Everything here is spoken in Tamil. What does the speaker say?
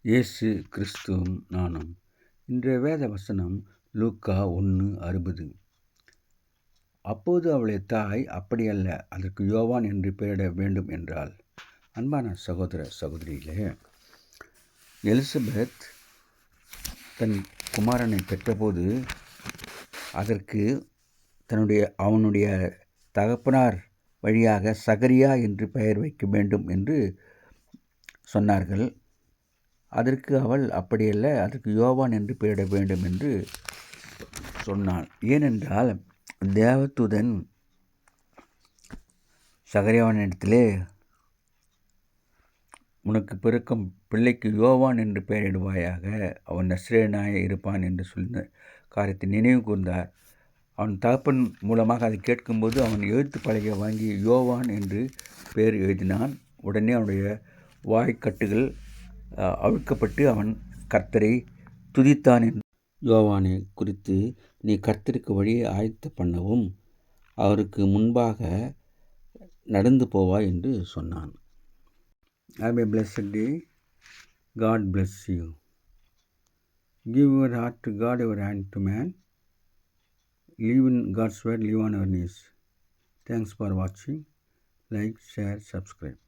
இயேசு கிறிஸ்துவும் நானும். இன்றைய வேத வசனம் லூக்கா 1:60. அப்போது அவளுடைய தாய், அப்படியல்ல, அதற்கு யோவான் என்று பெயரிட வேண்டும் என்றாள். அன்பான சகோதர சகோதரிகளே, எலிசபெத் தன் குமாரனை பெற்றபோது அதற்கு அவனுடைய தகப்பனார் வழியாக சகரியா என்று பெயர் வைக்க வேண்டும் என்று சொன்னார்கள். அதற்கு அவள், அப்படியல்ல, அதற்கு யோவான் என்று பெயரிட வேண்டும் என்று சொன்னாள். ஏனென்றால் தேவதூதன் சகரியாவினிடத்திலே, உனக்கு பிறக்கும் பிள்ளைக்கு யோவான் என்று பெயரிடுவாயாக, அவன் நசரேயனாய் இருப்பான் என்று சொன்ன காரியத்தை நினைவு கூர்ந்தார். அவன் தகப்பன் மூலமாக அதை கேட்கும்போது அவன் எழுத்து பலகை வாங்கி யோவான் என்று பெயர் எழுதினான். உடனே அவனுடைய வாய்க்கட்டுகள் அவிழ்க்கப்பட்டு அவன் கர்த்தரை துதித்தான். யோவானை குறித்து, நீ கர்த்தருக்கு வழியை ஆயத்த பண்ணவும் அவருக்கு முன்பாக நடந்து போவாய் என்று சொன்னான். Have a blessed day. God bless you. Give your heart to God, your hand to man. Live in God's word, live on our knees. Thanks for watching. Like, share, subscribe.